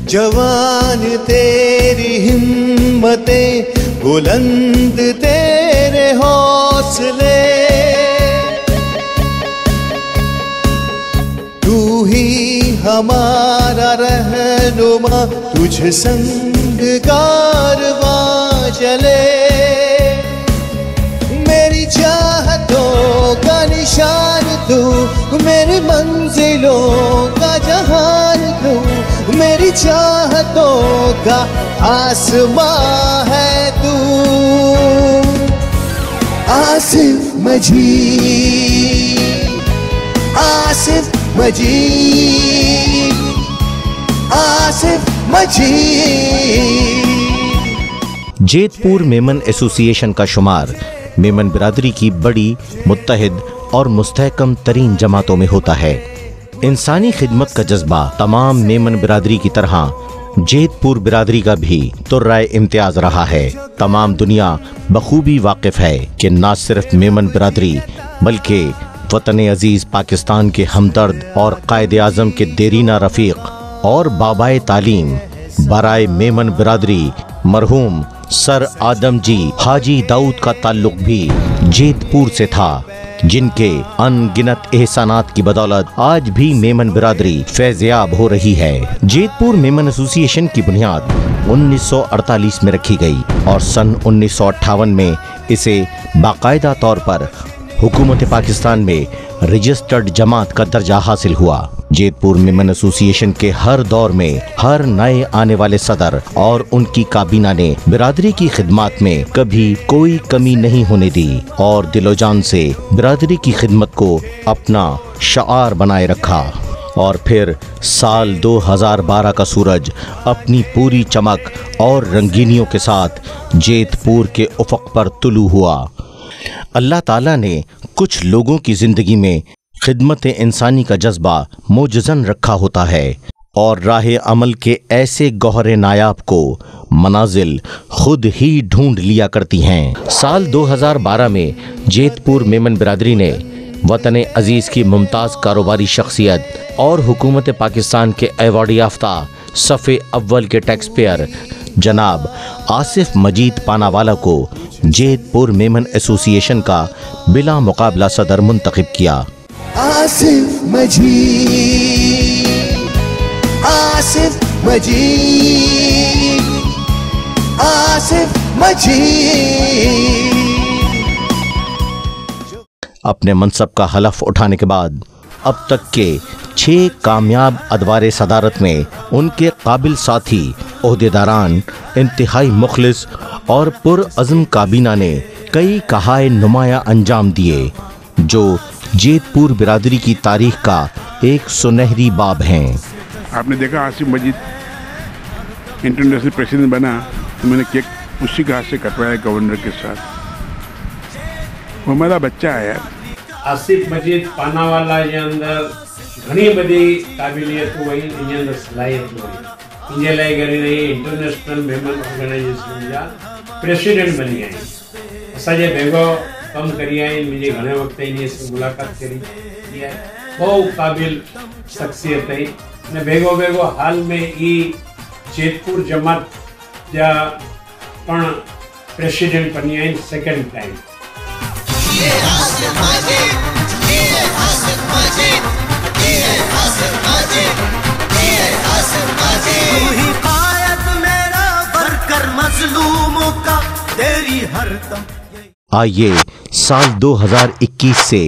जवान तेरी हिम्मतें, बुलंद तेरे हौसले, तू ही हमारा रहनुमा, तुझ संग कारवां चले। मेरी चाहतों का निशान तू, मेरी मंजिलों का जहान तू, मेरी चाहतों का आसमां है तू। आसिफ मजीद, आसिफ मजीद, आसिफ मजीद। जेतपुर मेमन एसोसिएशन का शुमार मेमन बिरादरी की बड़ी, मुत्तहिद और मुस्तहकम तरीन जमातों में होता है। इंसानी खिदमत का जज्बा तमाम मेमन बिरादरी की तरह जेतपुर बिरादरी का भी तुर्राए इम्तियाज रहा है। तमाम दुनिया बखूबी वाकिफ है कि न सिर्फ मेमन बिरादरी बल्कि वतन अजीज पाकिस्तान के हमदर्द और कायद आज़म के देरीना रफ़ीक और बाबाए तालीम बराए मेमन बिरादरी मरहूम सर आदम जी हाजी दाऊद का ताल्लुक भी जेतपुर से था, जिनके अनगिनत एहसानात की बदौलत आज भी मेमन बिरादरी फैज़याब हो रही है। जेतपुर मेमन एसोसिएशन की बुनियाद 1948 में रखी गई और सन 1958 में इसे बाकायदा तौर पर हुकूमत पाकिस्तान में रजिस्टर्ड जमात का दर्जा हासिल हुआ। जेतपुर मेमन एसोसिएशन के हर दौर में हर नए आने वाले सदर और उनकी काबीना ने बिरादरी की खिदमत में कभी कोई कमी नहीं होने दी और दिलोजान से बिरादरी की खिदमत को अपना शआर बनाए रखा। और फिर साल 2012 का सूरज अपनी पूरी चमक और रंगीनियों के साथ जेतपुर के उफ़क़ पर तुलू हुआ। अल्लाह ताला ने कुछ लोगों की ज़िंदगी में खिदमत इंसानी का जज्बा मोजज़न रखा होता है और राह अमल के ऐसे गौहरे नायाब को मनाजिल खुद ही ढूंढ लिया करती हैं। साल 2012 में जेतपुर मेमन बिरादरी ने वतन अजीज़ की मुमताज़ कारोबारी शख्सियत और हुकूमत पाकिस्तान के एवॉर्ड याफ्ता सफ़े अव्वल के टैक्स पेयर जनाब आसिफ मजीद पानावाला को जेतपुर मेमन एसोसिएशन का बिला मुकाबला सदर मुंतखब किया। आसिफ मजीद, आसिफ मजीद, आसिफ मजीद। अपने मनसब का हलफ उठाने के बाद अब तक के 6 कामयाब अदवार सदारत में उनके काबिल साथी ओहदेदारान, इंतहाई मुखलिस और पुरअज़्म काबीना ने कई कहाए नुमाया अंजाम दिए जो जेतपुर बिरादरी की तारीख का एक सुनहरी बाब हैं। आपने देखा आसिफ मजीद इंटरनेशनल प्रेसिडेंट बना तो मैंने केक उसी के हाथ से कटवाया गवर्नर के साथ। वो हमारा बच्चा है यार। आसिफ मजीद पानावाला जे अंदर घणी बधी काबिलियत हुई, इन अंदर सलाहियत हुई। इन लाइ करे इंटरनेशनल मेमन ऑर्गेनाइजेशन जा प्रेसिडेंट बनी आई। असांजे भेगो कम करी आई, मुझे घणे वक्त इन से मुलाकात करी। बहुत काबिल शख्सियत है ने भेगो भेगो हाल में ई जेतपुर जमात जा पण प्रेसिडेंट बनी आई सेकंड टाइम। आइए साल 2021 से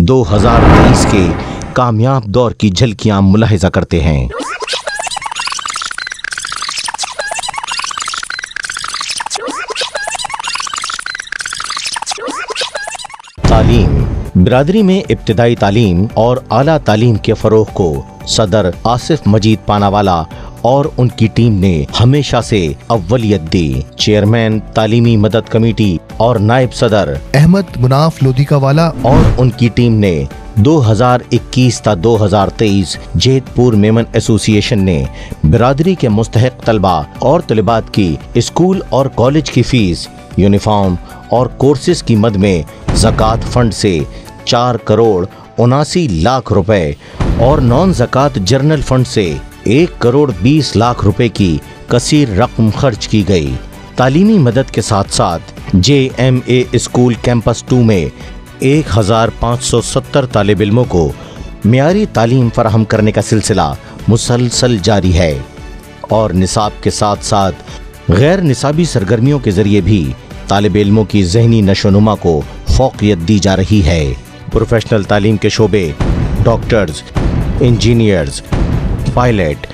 2023 के कामयाब दौर की झलकियां मुलाहिजा करते हैं। तालीम बिरादरी में इब्तिदाई तालीम और आला तालीम के फ़रोग़ को सदर आसिफ मजीद पानावाला और उनकी टीम ने हमेशा से अव्वलियत दी। चेयरमैन तालीमी मदद कमेटी और नायब सदर अहमद मुनाफ लोधिकावाला और उनकी टीम ने 2021 ता 2023 जेतपुर मेमन एसोसिएशन ने बिरादरी के मुस्तहक तलबा और तलिबात की स्कूल और कॉलेज की फीस, यूनिफॉर्म और कोर्सेज की मद में ज़कात फंड से 4 करोड़ 79 लाख रुपए और नॉन ज़कात जर्नल फंड से 1,20,00,000 रुपए की कसीर रकम खर्च की गई। तालीमी मदद के साथ साथ JMA स्कूल कैंपस 2 में 1,570 तालिब इल्मों को मियारी तालीम फराहम करने का सिलसिला मुसलसल जारी है और निसाब के साथ साथ गैर निसाबी सरगर्मियों के जरिए भी तालिब इल्मों की ज़हनी नशोनुमा को फौक़ियत दी जा रही है। प्रोफेशनल तालीम के शोबे doctors, engineers, pilot,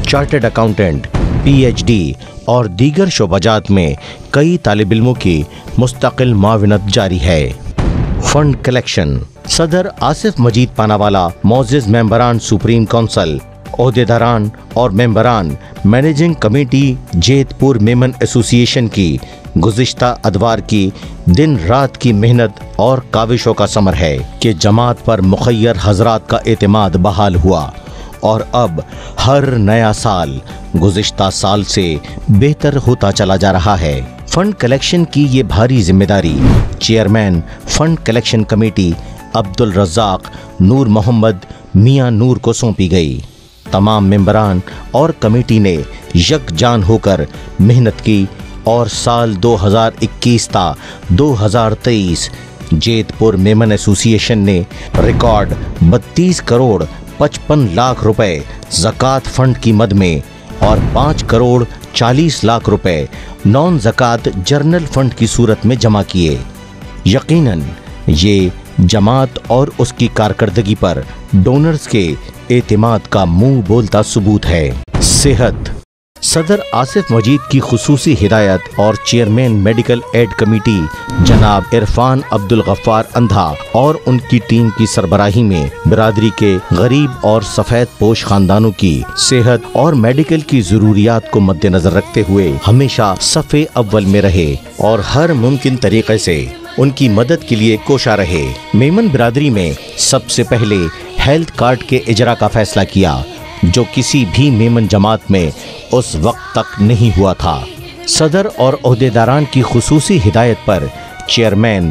chartered accountant, PhD और दीगर शोबाजात में कई तालिब इल्मों की मुस्तकिल माविनत जारी है। Fund collection. सदर आसिफ मजीद पानावाला मोअज़्ज़िज़ मेंबरान सुप्रीम काउंसिल, ओहदेदारान और मेंबरान managing committee Jetpur Memon association की गुज़िश्ता अदवार की दिन रात की मेहनत और काविशों का समर है कि जमात पर मुखय्यर हजरात का एतमाद बहाल हुआ और अब हर नया साल गुज़िश्ता साल से बेहतर होता चला जा रहा है। फंड कलेक्शन की ये भारी जिम्मेदारी chairman fund collection committee Abdul Razzaq Noor Mohammad Mian Noor को सौंपी गई। तमाम मेंबरान और कमेटी ने यकजान होकर मेहनत की और साल 2021 ता 2023 जेतपुर मेमन एसोसिएशन ने रिकॉर्ड 32 करोड़ 55 लाख रुपए ज़कात फंड की मद में और 5 करोड़ 40 लाख रुपए नॉन ज़कात जर्नल फंड की सूरत में जमा किए। यकीनन ये जमात और उसकी कारकर्दगी पर डोनर्स के एतमाद का मुंह बोलता सबूत है। सेहत। सदर आसिफ मजीद की खुसूसी हिदायत और चेयरमैन मेडिकल एड कमेटी जनाब इरफान अब्दुल गफ्फार अंधा और उनकी टीम की सरबराही में बिरादरी के गरीब और सफ़ेद पोश खानदानों की सेहत और मेडिकल की ज़रूरियात को मद्देनजर रखते हुए हमेशा सफ़े अव्वल में रहे और हर मुमकिन तरीक़े से उनकी मदद के लिए कोशा रहे। मेमन बिरादरी में सबसे पहले हेल्थ कार्ड के इजरा का फैसला किया जो किसी भी मेमन जमात में उस वक्त तक नहीं हुआ था। सदर और ओहदेदारान की खुसूसी हिदायत पर चेयरमैन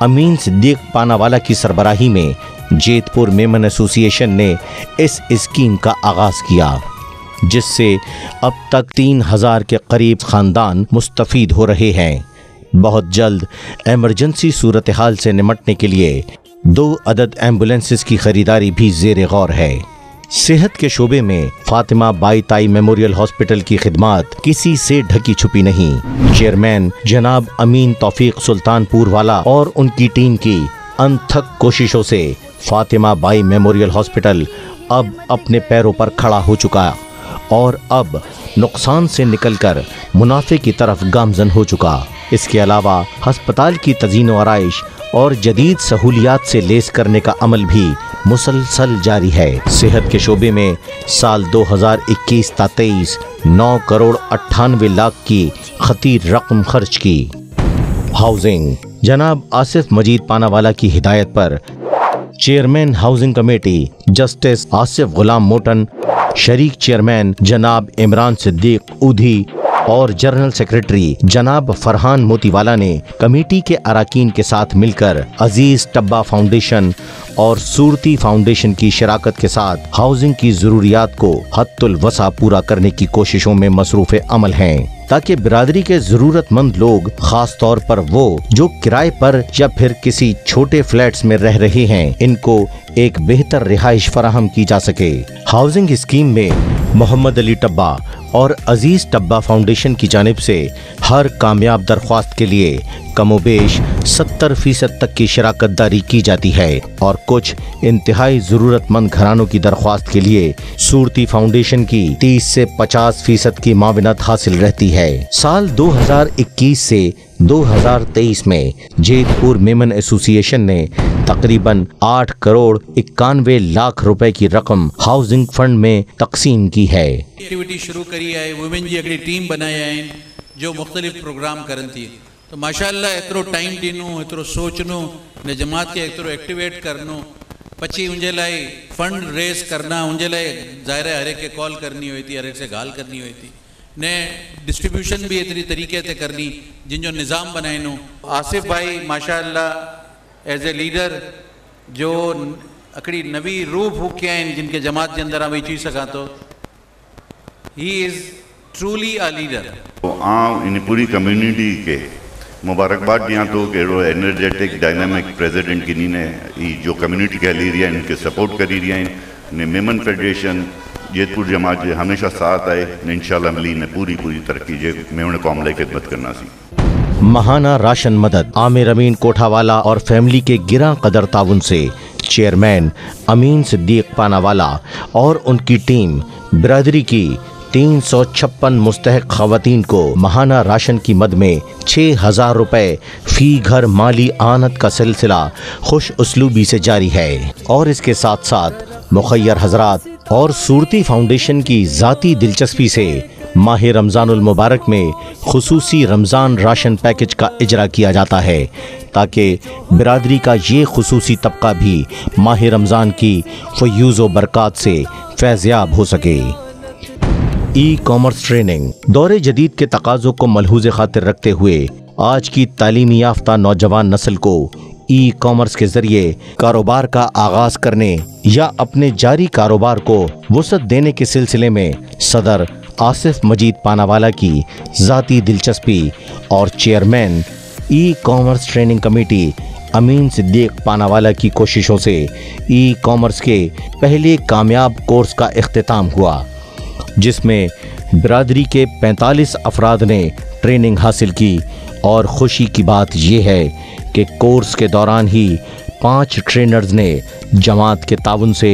अमीन सिद्दीक पानावाला की सरबराही में जेतपुर मेमन एसोसिएशन ने इस स्कीम का आगाज़ किया जिससे अब तक 3,000 के करीब ख़ानदान मुस्तफ़ीद हो रहे हैं। बहुत जल्द एमरजेंसी सूरत हाल से निमटने के लिए 2 अदद एम्बुलेंसेस की खरीदारी भी ज़ेर गौर है। सेहत के शोबे में फातिमा बाई ताई मेमोरियल हॉस्पिटल की खिदमात किसी से ढकी छुपी नहीं। चेयरमैन जनाब अमीन तौफीक सुल्तानपुर वाला और उनकी टीम की अनथक कोशिशों से फातिमा बाई मेमोरियल हॉस्पिटल अब अपने पैरों पर खड़ा हो चुका और अब नुकसान से निकलकर मुनाफे की तरफ गामजन हो चुका। इसके अलावा हस्पताल की तज़ीन व आराइश और जदीद सहूलियात से लेस करने का अमल भी मुसलसल जारी है। सेहत के शोबे में साल 2021 ता 23 9 करोड़ 98 लाख की खतीर रकम खर्च की। हाउसिंग। जनाब आसिफ मजीद पानावाला की हिदायत पर chairman housing committee justice Asif Ghulam Motan, शरीक चेयरमैन जनाब इमरान सिद्दीक ऊधी और जनरल सेक्रेटरी जनाब फरहान मोतीवाला ने कमेटी के अराकीन के साथ मिलकर अजीज टब्बा फाउंडेशन और सूरती फाउंडेशन की शराकत के साथ हाउसिंग की ज़रूरियात को हद्दुल वसा पूरा करने की कोशिशों में मसरूफ़ अमल हैं ताकि बिरादरी के ज़रूरतमंद लोग, खास तौर पर वो जो किराए पर या फिर किसी छोटे फ्लैट्स में रह रहे हैं, इनको एक बेहतर रिहाइश फराहम की जा सके। हाउसिंग स्कीम में मोहम्मद अली टब्बा और अजीज टब्बा फाउंडेशन की जानिब से हर कामयाब दरख्वास्त के लिए कमोबेश 70% तक की शराकत दारी की जाती है और कुछ इंतहाई ज़रूरतमंद घरानों की दरख्वास्त के लिए सूरती फाउंडेशन की 30 से 50% की माविनत हासिल रहती है। साल 2021 से 2023 में जेतपुर मेमन एसोसिएशन ने तकरीबन 8 करोड़ 91 लाख रुपए की रकम हाउसिंग फंड में तकसीम की है। एक्टिविटी शुरू करी है, वुमेन जी हिकिड़ी टीम बनाई है जो मुख्तलिफ प्रोग्राम करन थी। तो माशाअल्लाह एतिरो टाइम ॾिनो, एतिरो सोचनो ने जमात के एतिरो एक्टिवेट करनो, पची उनजे लाइ फंड रेस करना, उनजे लाइ ज़ाहिर है हर एक के कॉल करनी हुई थी, हर एक से गाल करनी हुई थी ने डिस्ट्रीब्यूशन भी एतरी तरीके से करनी जिन जो निज़ाम बनाइनो। आसिफ भाई माशाअल्लाह एज ए लीडर जो हिकिड़ी नवी रूह फूकिया आहिनि जिन खे जमात जे अंदरि वेची सघां थो, He is truly a leader. इन पूरी कम्युनिटी के मुबारकबाद दियाँ तो कि एनर्जेटिक डायनामिक प्रेसिडेंट की ने जो कम्युनिटी कह ली रही है इनके सपोर्ट करी रही है ने मेमन फेडरेशन जेतपुर जमात हमेशा साथ आए ने इंशाल्लाह मिली ने पूरी तरक्की जे मेमन कौम ले खिदमत करना सी। महाना राशन मदद आमिर अमीन कोठावाला और फैमिली के गिरा कदर ताउन से चेयरमैन अमीन सिद्दीक पानावाला और उनकी टीम बिरादरी की 356 मुस्तहक खवातीन को महाना राशन की मद में 6,000 रुपए फी घर माली आनत का सिलसिला खुश उसलूबी से जारी है और इसके साथ साथ मुखय्यर हजरात और सूरती फाउंडेशन की ज़ाती दिलचस्पी से माह रमज़ानुल मुबारक में खुसूसी रमज़ान राशन पैकेज का इजरा किया जाता है ताकि बिरादरी का ये खुसूसी तबका भी माह रमज़ान की फ़यूज़ व बरक़ात से फैज़याब हो सके। ई कॉमर्स ट्रेनिंग दौरे जदीद के तकाज़ों को मलहूज़ खातिर रखते हुए आज की तालीमी याफ्ता नौजवान नस्ल को ई कॉमर्स के ज़रिए कारोबार का आगाज़ करने या अपने जारी कारोबार को वसअत देने के सिलसिले में सदर आसिफ मजीद पानावाला की ज़ाती दिलचस्पी और chairman e commerce training committee Amin Siddiq Panawala की कोशिशों से ई कॉमर्स के पहले कामयाब कोर्स का इख्तिताम हुआ जिसमें बिरादरी के 45 अफराद ने ट्रेनिंग हासिल की और खुशी की बात यह है कि कोर्स के दौरान ही 5 ट्रेनर्स ने जमात के ताउन से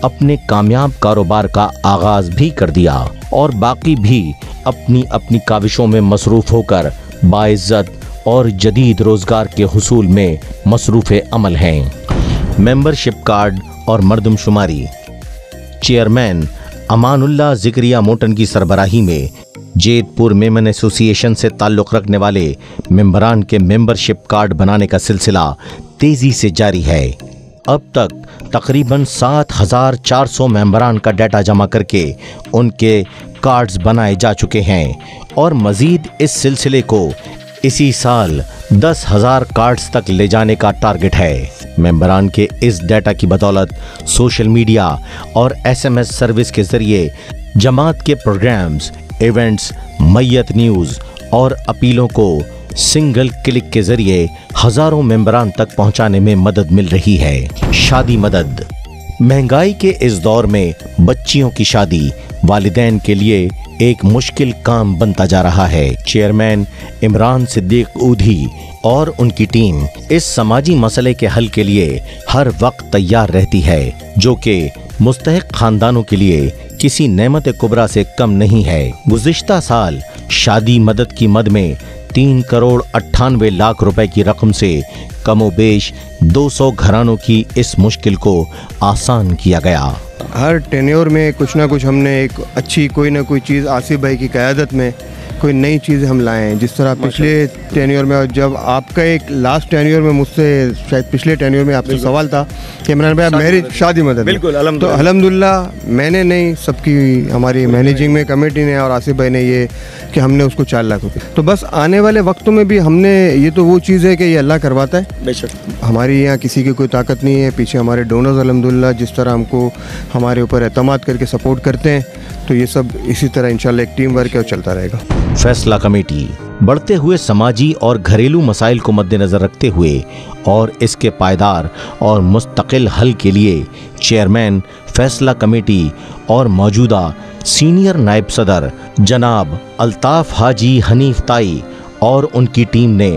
अपने कामयाब कारोबार का आगाज़ भी कर दिया और बाकी भी अपनी अपनी काविशों में मसरूफ़ होकर बाइज़्ज़त और जदीद रोज़गार के हुसूल में मसरूफ़ अमल हैं। मेंबरशिप कार्ड और मरदमशुमारी चेयरमैन अमानुल्लाह ज़िक्रिया मोटन की सरबराही में जेतपुर मेमन एसोसिएशन से ताल्लुक़ रखने वाले मेंबरान के मेंबरशिप कार्ड बनाने का सिलसिला तेज़ी से जारी है। अब तक तकरीबन 7,400 मेंबरान का डाटा जमा करके उनके कार्ड्स बनाए जा चुके हैं और मज़ीद इस सिलसिले को इसी साल 10,000 कार्ड्स तक ले जाने का टारगेट है। मेंबरान के इस डाटा की बदौलत सोशल मीडिया और SMS सर्विस के ज़रिए जमात के प्रोग्राम्स, इवेंट्स, मैयत न्यूज़ और अपीलों को सिंगल क्लिक के ज़रिए हज़ारों मेंबरान तक पहुंचाने में मदद मिल रही है। शादी मदद महंगाई के इस दौर में बच्चियों की शादी वालिदैन के लिए एक मुश्किल काम बनता जा रहा है। चेयरमैन इमरान सिद्दीक ऊधी और उनकी टीम इस समाजी मसले के हल के लिए हर वक्त तैयार रहती है जो कि मुस्तहिक खानदानों के लिए किसी नेमत कुबरा से कम नहीं है। गुज़िश्ता साल शादी मदद की मद में 3,98,00,000 रुपए की रकम से कमोबेश 200 घरानों की इस मुश्किल को आसान किया गया। हर टेन्योर में कुछ ना कुछ हमने एक अच्छी कोई ना कोई चीज़ आसिफ भाई की क़यादत में कोई नई चीज़ हम लाए हैं। जिस तरह पिछले टेन्योर में और जब आपका एक लास्ट टेन्योर में मुझसे शायद पिछले टेन्योर में आपसे सवाल था कि इमरान भाई मेरी शादी मदद बिल्कुल तो अल्हम्दुलिल्लाह मैंने नहीं सबकी हमारी मैनेजिंग में कमेटी ने और आसिफ भाई ने ये कि हमने उसको 4 लाख रुपये तो बस आने वाले वक्तों में भी हमने ये तो वो चीज़ है कि ये अल्लाह करवाता है बेशक हमारी यहाँ किसी की कोई ताकत नहीं है। पीछे हमारे डोनर्स अल्हम्दुलिल्लाह जिस तरह हमको हमारे ऊपर एतमाद करके सपोर्ट करते हैं तो ये सब इसी तरह इंशाल्लाह एक टीम वर्क है और चलता रहेगा। फैसला कमेटी बढ़ते हुए समाजी और घरेलू मसाइल को मद्देनजर रखते हुए और इसके पायदार और मुस्तकिल हल के लिए चेयरमैन फैसला कमेटी और मौजूदा सीनियर नायब सदर जनाब अल्ताफ़ हाजी हनीफ ताई और उनकी टीम ने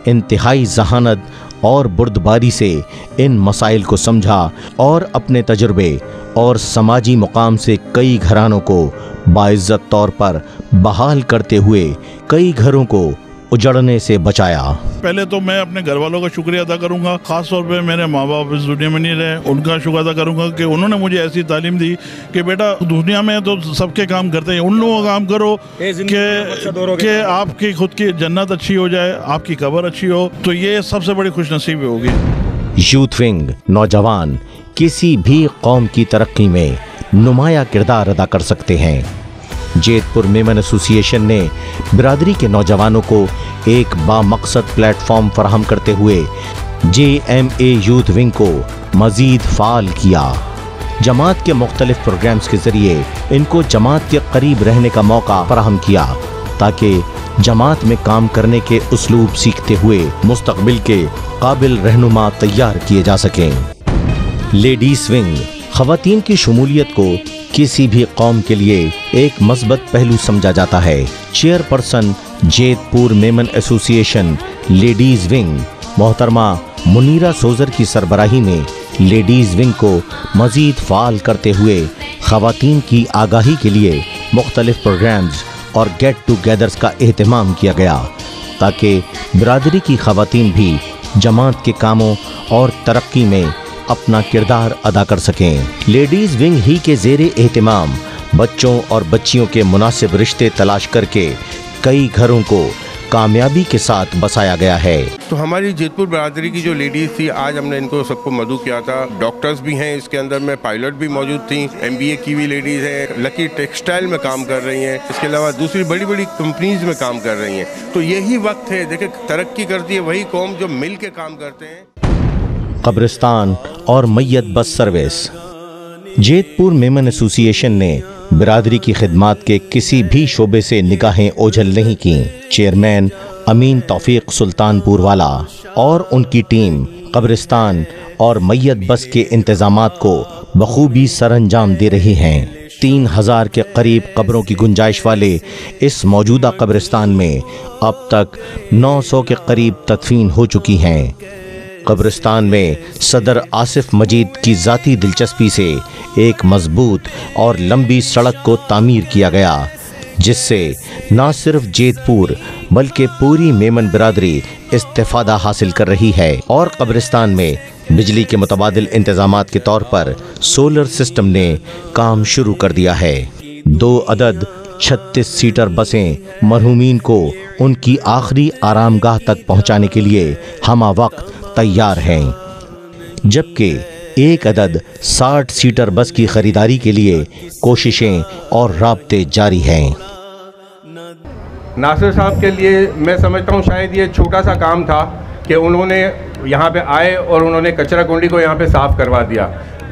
इंतहाई जहानत और बुर्दबारी से इन मसाइल को समझा और अपने तजुर्बे और समाजी मुकाम से कई घरानों को बाइज़्ज़त तौर पर बहाल करते हुए कई घरों को उजड़ने से बचाया। पहले तो मैं अपने घर वालों का शुक्रिया अदा करूंगा, खास तौर पे मेरे माँ बाप इस दुनिया में नहीं रहे, उनका शुक्र अदा करूंगा कि उन्होंने मुझे ऐसी तालीम दी कि बेटा दुनिया में तो सबके काम करते हैं, उन लोगों का काम करो कि आपकी खुद की जन्नत अच्छी हो जाए, आपकी कब्र अच्छी हो, तो ये सबसे बड़ी खुशनसीबी होगी। यूथ विंग नौजवान किसी भी कौम की तरक्की में नुमाया किरदार अदा कर सकते हैं। जेतपुर मेमन एसोसिएशन ने बिरादरी के नौजवानों को एक बामकसद प्लेटफॉर्म फराहम करते हुए JMA यूथ विंग को मज़ीद फ़ाल किया। जमात के मुख्तलिफ प्रोग्राम्स के जरिए इनको जमात के करीब रहने का मौका फराहम किया ताकि जमात में काम करने के उसलूब सीखते हुए मुस्तकबिल के काबिल रहनुमा तैयार किए जा सकें। लेडीज विंग ख़वातीन की शमूलियत को किसी भी कौम के लिए एक मस्बत पहलू समझा जाता है। Chairperson Jetpur Memon association ladies wing मोहतरमा मुनीरा सोजर की सरबराही में लेडीज विंग को मजीद फाल करते हुए ख़वातीन की आगाही के लिए मुख्तलिफ प्रोग्राम्स और गेट टुगेदर्स का एहतमाम किया गया ताकि बिरादरी की ख़वातीन भी जमात के कामों और तरक्की में अपना किरदार अदा कर सकें। लेडीज़ विंग ही के ज़ेरे एहतमाम बच्चों और बच्चियों के मुनासिब रिश्ते तलाश करके कई घरों को कामयाबी के साथ बसाया गया है। तो हमारी जेतपुर बरादरी की जो लेडीज़ थी, आज हमने इनको सबको मदऊ किया था। डॉक्टर्स भी हैं इसके अंदर में, पायलट भी मौजूद थी, MBA की भी लेडीज़ हैं, लकी टेक्सटाइल में काम कर रही हैं, इसके अलावा दूसरी बड़ी बड़ी कंपनीज में काम कर रही हैं। तो यही वक्त है, देखिए तरक्की करती है वही कौम जो मिल के काम करते हैं। कब्रिस्तान और मैयत bus service. Jetpur Memon association ने बिरादरी की खिदमात के किसी भी शोबे से निगाहें ओझल नहीं की। चेयरमैन अमीन तौफीक सुल्तानपुर वाला और उनकी टीम कब्रिस्तान और मैयत बस के इंतजामात को बखूबी सरअंजाम दे रही हैं। 3000 के करीब कब्रों की गुंजाइश वाले इस मौजूदा कब्रिस्तान में अब तक 900 के करीब तदफीन हो चुकी हैं। कब्रिस्तान में सदर आसिफ मजीद की ज़ाती दिलचस्पी से एक मजबूत और लंबी सड़क को तामीर किया गया, जिससे न सिर्फ जेतपुर बल्कि पूरी मेमन बिरादरी इस्तिफादा हासिल कर रही है। और कब्रिस्तान में बिजली के मुतबादिल इंतजामात के तौर पर सोलर सिस्टम ने काम शुरू कर दिया है। 2 अदद 36 सीटर बसें मरहूमीन को उनकी आखिरी आरामगाह तक पहुंचाने के लिए हमा वक्त तैयार हैं, जबकि 1 अदद 60 सीटर बस की खरीदारी के लिए कोशिशें और राब्ते जारी हैं। नासिर साहब के लिए मैं समझता हूँ शायद ये छोटा सा काम था कि उन्होंने यहाँ पे आए और उन्होंने कचरा कुंडी को यहाँ पे साफ़ करवा दिया,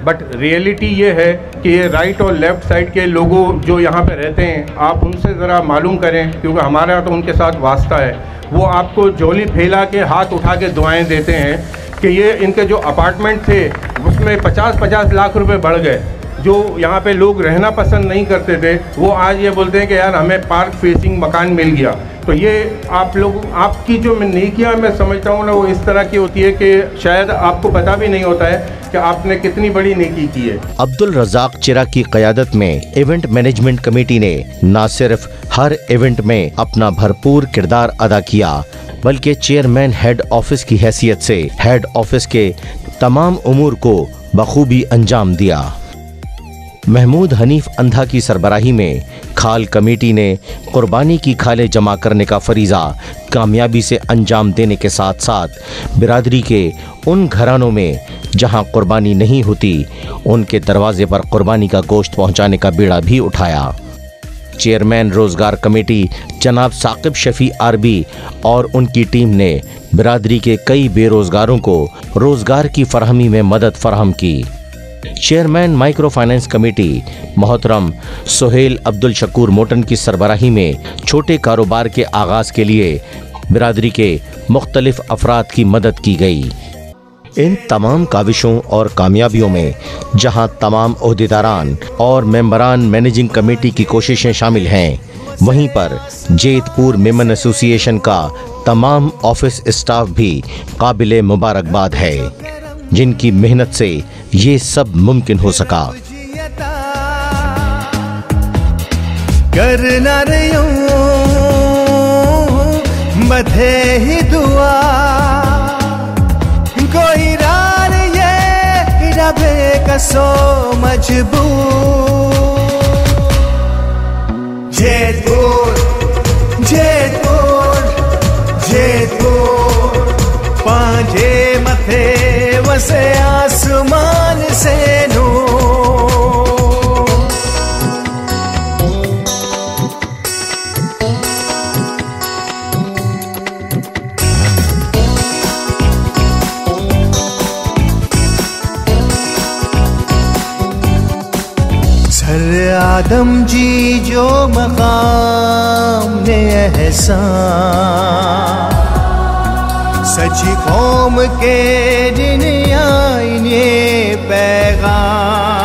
बट रियलिटी ये है कि ये राइट और लेफ़्ट साइड के लोगों जो यहाँ पे रहते हैं, आप उनसे ज़रा मालूम करें, क्योंकि हमारा तो उनके साथ वास्ता है। वो आपको झोली फैला के हाथ उठा के दुआएं देते हैं कि ये इनके जो अपार्टमेंट थे उसमें 50-50 लाख रुपए बढ़ गए। जो यहाँ पे लोग रहना पसंद नहीं करते थे, वो आज ये बोलते हैं कि यार हमें पार्क फेसिंग मकान मिल गया। तो ये आप लोग, आपकी जो नेकियां मैं समझता हूँ ना, वो इस तरह की होती है कि शायद आपको पता भी नहीं होता है कि आपने कितनी बड़ी नेकी की है। अब्दुल रज़ाक चिरा की क़यादत में इवेंट मैनेजमेंट कमेटी ने न सिर्फ हर इवेंट में अपना भरपूर किरदार अदा किया, बल्कि चेयरमैन हेड ऑफिस की हैसियत से हेड ऑफिस के तमाम उमूर को बखूबी अंजाम दिया। महमूद हनीफ अंधा की सरबराही में खाल कमेटी ने कुर्बानी की खालें जमा करने का फरीज़ा कामयाबी से अंजाम देने के साथ साथ बिरादरी के उन घरानों में जहां कुर्बानी नहीं होती, उनके दरवाजे पर कुर्बानी का गोश्त पहुंचाने का बीड़ा भी उठाया। चेयरमैन रोज़गार कमेटी जनाब साकिब शफी आरबी और उनकी टीम ने बिरादरी के कई बेरोज़गारों को रोज़गार की फराहमी में मदद फराहम की। चेयरमैन माइक्रो फाइनेंस कमेटी मोहतरम सुहेल अब्दुल शकूर मोटन की सरबराही में छोटे कारोबार के आगाज़ के लिए बिरादरी के मुख्तलिफ अफराद की मदद की गई। इन तमाम काविशों और कामयाबियों में जहां तमाम ओहदेदारान और मेंबरान मैनेजिंग कमेटी की कोशिशें शामिल हैं, वहीं पर जेतपुर मेमन एसोसिएशन का तमाम ऑफिस स्टाफ भी काबिले मुबारकबाद है, जिनकी मेहनत से ये सब मुमकिन हो सका। करना रयूं बधे ही दुआ कोई रार ये रबे कसो मजबूर। जेतपुर जेतपुर जेतपुर पांजे मथे वसे आसमान से नूर। آدم جی جو مقام نے احسان سچی قوم کے دن آئین پیغام